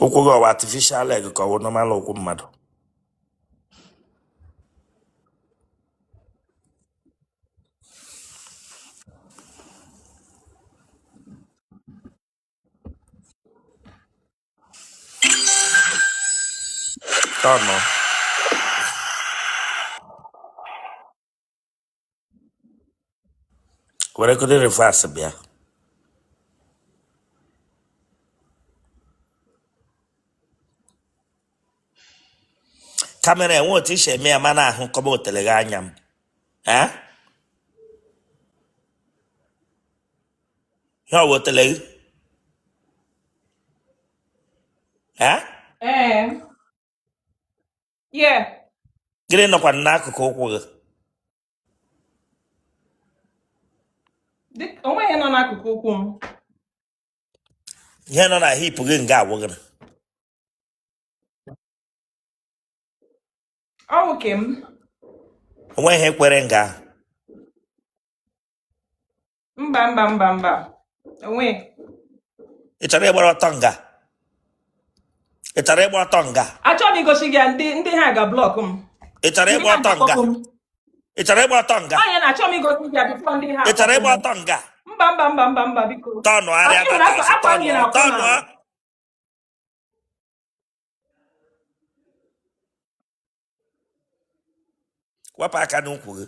Ụkwụ gị ọwa artificial leg ka ọ bụ normal ụkwụ mmadụ? Tọnụ. Were kụdị reverse bịa. Kamera enwe otu isi eme ya mana ahụ kọba Otele gị anya m. Ihe ọ bụ Otele gị? Yeah. Gịnị nọkwa n'akụkụ ụkwụ gị? Onwe ihe nọ n'akụkụ ụkwụ m. Ihe nọ na hip gị nga agwụ gị. Ọ nwoke m. Onwe ihe kwere nga. Mba. Onwe. Ị chọrọ ịgbara ọtọ nga? Ị chọrọ ịgba ọtọ nga? Achọrọ m igosi gị ndị ha ga blọk m. Ị chọrọ ịgba ọtọ nga? Ị chọrọ ịgba ọtọ nga? Onye na-achọ m igosi gị bifo ndị ha. Ị chọrọ ịgba ọtọ nga? Mba biko. Tọnụ arịa tọnụ. Wepụ aka n'ukwu gị.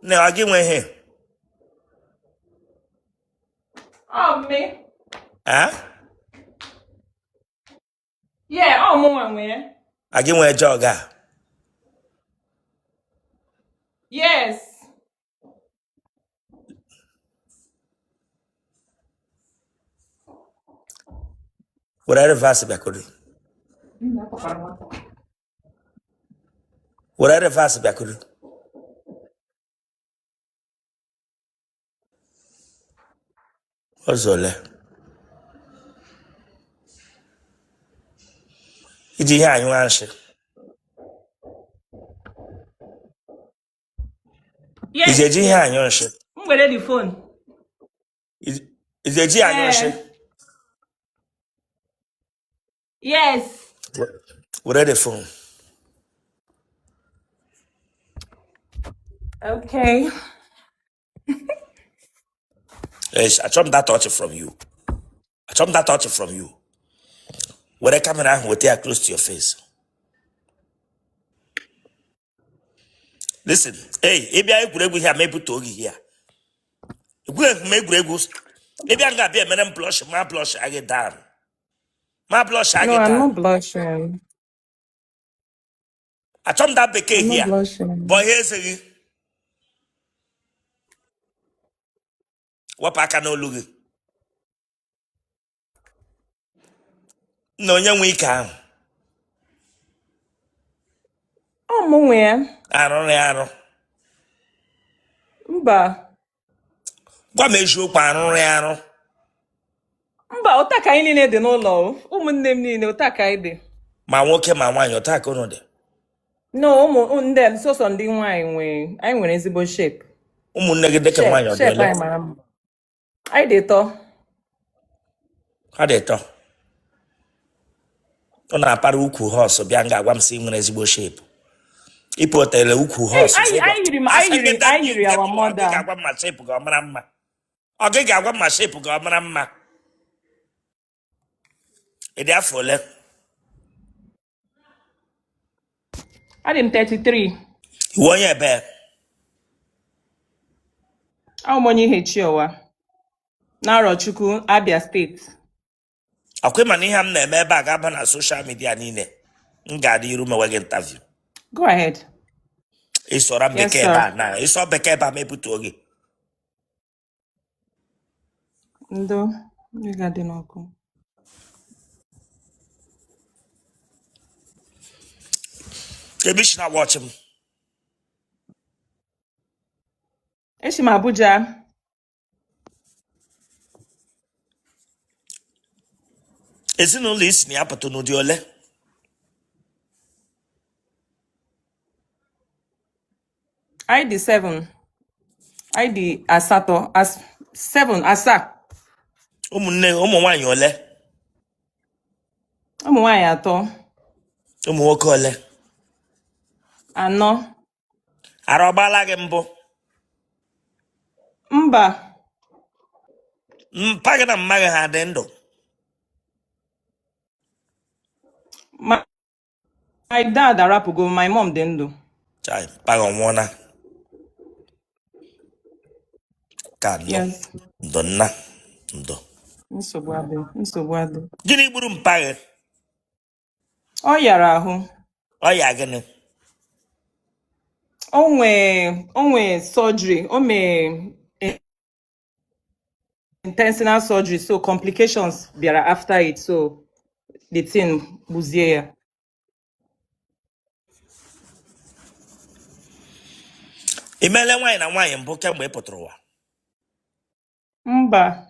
Nne ọ gị nwe ihe? Me. Yeah, mụ nwe. A gị nwe jọg a? Yes. Were reverse bịakwuru. Were reverse bịakwuru. Ozole. Iji ihe anyụ anshị. Yes. Iji eji ihe anyụ nshị. M were the phone. Iji eji anyụ nshị. Yes. Were the phone. Okay. Yes, I chop that touch from you. I chop that touch from you. Where the camera will take close to your face. Listen, hey, maybe I could here, maybe to here. Maybe I'm gonna be a man blush, my blush, I get down. My blush, I get down. No, I'm not blushing. I chop that bouquet here. Blushing. But here's a what I can look. No, young week. Oh, Moe. I don't know. Mba. What makes you pan? Mba, otaka anyị niile dị n'ụlọ. Ụmụnne m niile otaka anyị dị. Ma nwoke ma nwaanyị otaka unu dị. No, ndị sọsọ ndị nwaanyị nwe. Anyị nwere ezigbo shape. Ụmụnne gị dịka nwaanyị shape anyị mara mma. Anyị dị tọ. Ha dị tọ. Ọ na-apara ukwu horse bịa nga agwa m sị nwere ezigbo shape. Ịpụ Otele ukwu horse. Anyị yiri our mother. Ọ ga-agwa m ma shape gị ọ mara mma. Ọ gị ga-agwa m ma shape gị ọ mara mma. Ị dị afọ ole? Adị m 33. Iwe onye ebe? Ahụ m onye ihe Chiowa. N'Arochukwu, Abia State. Akwai mana ihe m na-eme ebe a ga-aba na social media niile. M ga-adị iru mewe gị interview. Go ahead. Ịsọrọ bekee ebe a na ịsọ bekee ebe a mepụta oge. Ndo, ị ga-adị n'ọkụ. Ebe isi na watch m. Esi m Abuja. Ezinụlọ isi na ya pụta n'ụdị ole? I dị 7. ID asato, as 7, asa. Ụmụnne ụmụ nwaanyị ole? Ụmụ nwaanyị atọ. Ụmụ nwoke ole? Anọ. Ara ọ gbaala gị mbụ? Mba. Mpa gị na mma gị ha dị ndụ? My dad arapugo, my mom dị ndụ. Chai, mpa gị ọnwụọna. Ka ndụ. Yes. Ndụ nna. Ndụ. Nsogbu adị. Gịnị gburu mpa gị? Ọ yara ahụ. Ọ ya gịnị? Onwe surgery, intentional surgery, so complications bịara after it, so the thing gbuzie ya. Imele nwaanyị na nwaanyị mbụ kemgbe ị pụtara ụwa? Mba.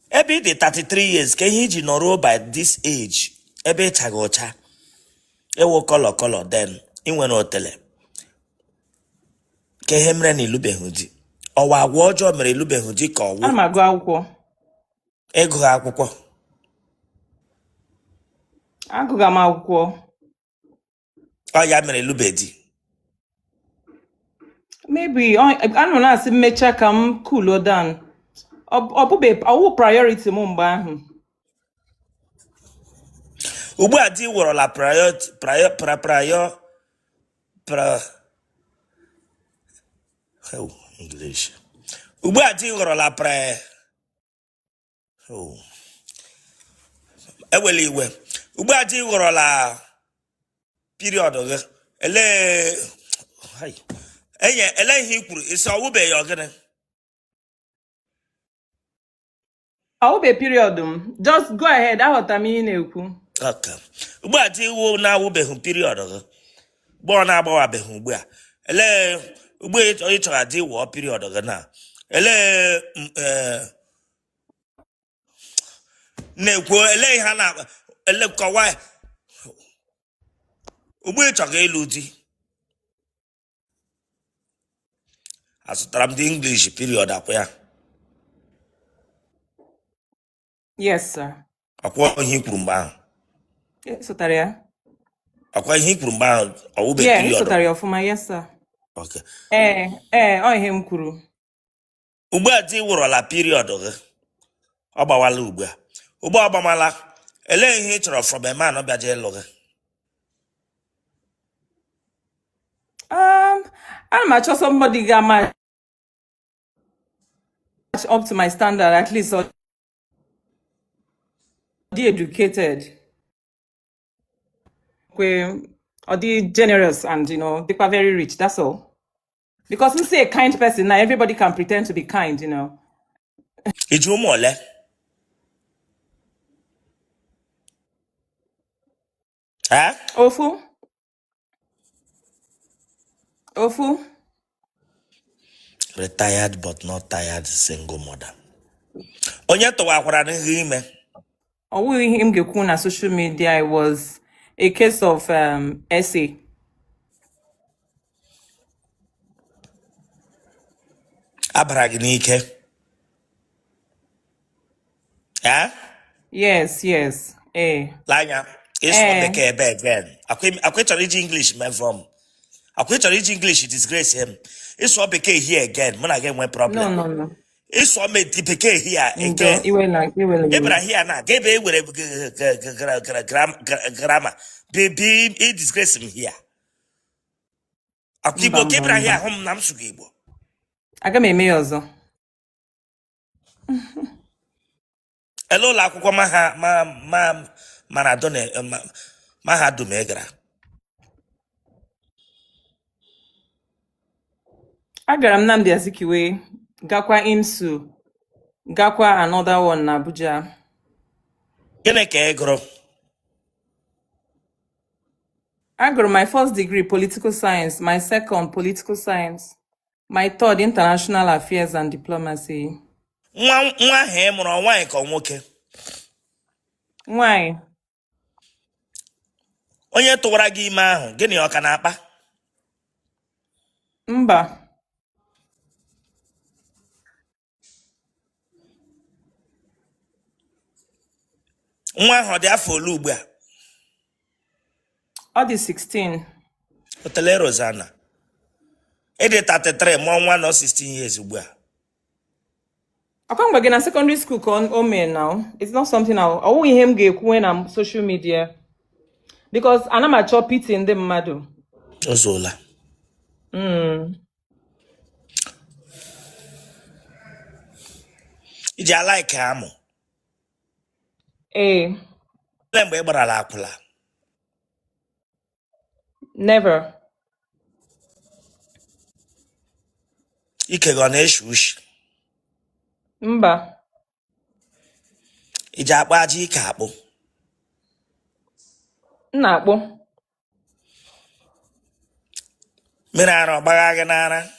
Ebe ị dị 33 years ka ihe iji nọrọ by this age ebe ị chaghị ọcha ewo kọlọ then ị nwere otele ka ihe mere na ilubeghị di ọwa agwa ọjọọ mere ilubeghị di ka ọwụ Ana m agụ akwụkwọ. ịgụghị akwụkwọ? Agụga m akwụkwọ. Ọ ya mere ilube di? Maybe anụ na-asị mmecha ka m cool down. Ọwụ priority m mgbe ahụ. Ugbu a di wụrụla English. Ugbu a di ghọrọla ewele iwe. Ugbu a di ghọrọla period gị ele ihe i kwuru isi ọwụbeghị ọgịnị? Ọwụbe period m. Just go ahead, aghọtara m ihe na-ekwu. Okay. Ugbu a di iwu na-awụbeghị period gị gbọọ na-agbawabeghị ugbu a ele ugbu a ị chọrọ adị wụọ period gị na ele na-ekwu ele ihe na ele kọwa ugbu ị chọrọ ịlụ di. Azụtara m dị English period akwa ya. Yes, sir. Akwa ihe kwuru mgbe ahụ. Sụtara ya? Akwa ihe kwuru mgbe ahụ ọwụbe Yeah, period. sụtara ya ọfụma, yes, sir. Okay. Ọ ihe m kwuru. Ugbu a di wụrụla period gị. Ọ gbawala ugbu a. Ugbu a ọgbamala ele ihe ị chọrọ from a man ọbịa je ịlụ gị? Ana m achọ somebody ga-match up to my standard, at least or be educated, or be generous, and they are very rich. That's all. Because we say a kind person now, everybody can pretend to be kind, Iji ụmụ ole? Ofu. Retired but not tired single mother. Onye tụwakwara n'ihe ime? Ọwụghị ihe m ga-ekwu na social media. It was a case of essay. Abara gị n'ike? Yes. Lanya, ịsụ bekee ebe again. Akwa chọrọ iji English mee from. Akwa chọrọ iji English disgrace him. Ịsụ bekee here again, mụ na gị enwe problem. No. Ịsụ bekee here again. Ebra here na, gebe ewere grammar. Be disgrace him here. Akwa Igbo kebra here hụ m na m sụrụ Igbo. Aga m eme ya ọzọ. Ele ụlọ akwụkwọ mahadum ị gara? Agara m Nnamdi Azikiwe, gakwa IMSU, gakwa another one na Abuja. Gịnị ka ị gụrụ? Agụrụ my first degree political science, my second political science, my third international affairs and diplomacy. Nwa ahụ ị mụrụ nwaanyị ka nwoke? Nwanyị. Onye tụwara gị ime ahụ, gịnị ọ ka na-akpa? Mba. Nwa ahụ dị afọ ole ugbu a? Ọ dị 16. Otele Rosanna. Ịdị 33 mụọ nwa nọ 16 years ugbu a. I come back in a secondary school called Ome now. It's not something I won't hear him get when I'm social media. Because I'm a chop it in the mado. Ozola. Iji like amụ. Eh. Mgbe ị gbarala akwụla. Never. Ike gọ na-eshi ushi. Mba. Iji akpa aja ike akpụ. Nna akpọ. Mmiri ara ọgbagha gị n'ara.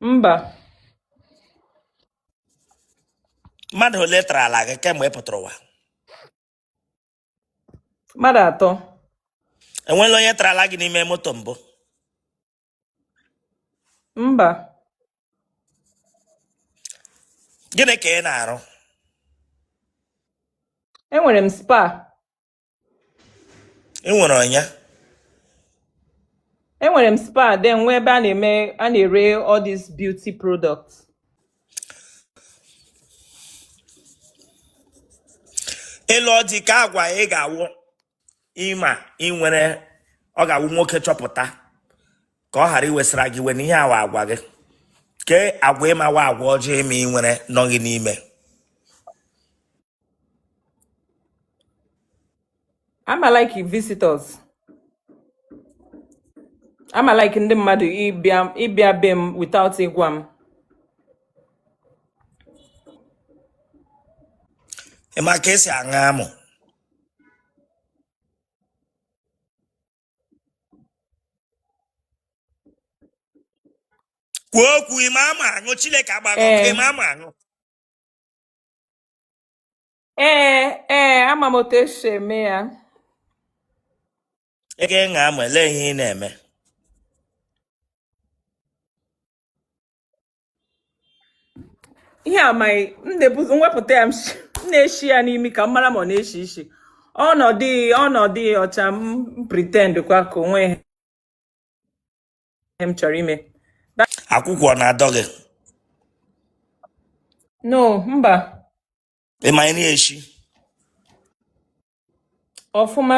Mba. Mmadụ ole tara ala gị kemgbe ị pụtara ụwa? Mmadụ atọ. Enwela onye tara ala gị n'ime moto mbụ? Mba. Gịnị ka ị na-arụ? Enwere m spa. Ị nwere ọnya? Enwere m spa then nwee ebe a na-ere all these beauty products. Ịlụ ọdị ka agwa ị ga-awụ ịma ị nwere ọ ga-awụ nwoke chọpụta ka ọ ghara iwesara gị iwe n'ihe awa agwa gị. Ke agwa ịmawa agwa ọjọọ ime ị nwere nọ gị n'ime. I'm like visitors. I'm like ndị mmadụ ịbịa be m without ịgwa m. Ịma ka esi aṅa amụ. Kwuo okwu ime ama aṅụ Chineke agbago ka ime ama aṅụ. Ama m otu esi eme ya. Ị ga-aṅa amụ ele ihe ị na-eme. Ihe a mwepụta ya na-eshi ya n'imi ka m mara ma ọ na-eshi ishi. Ọnọdụ ọcha m pretend kwa ka onwe ihe m chọrọ ime. Akwụkwọ na-adọ gị. No, mba. Ị ma ị na-eshi. Ọfụma.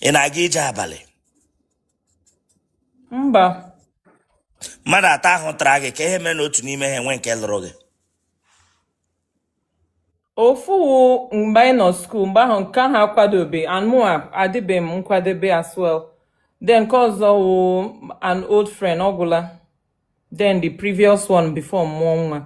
Ị na-aga ije abalị. Mba. Mmadụ atọ ahụ tara gị ka ihe mere n'otu n'ime ha enwe nke lụrụ gị. Ofu mgbe anyị nọ school mgbe ahụ nke ahụ akwadobe and mụ adịbe m nkwadebe as well. Then nke ọzọ wụ an old friend ọgwụla. Then the previous one before mụọ nwa.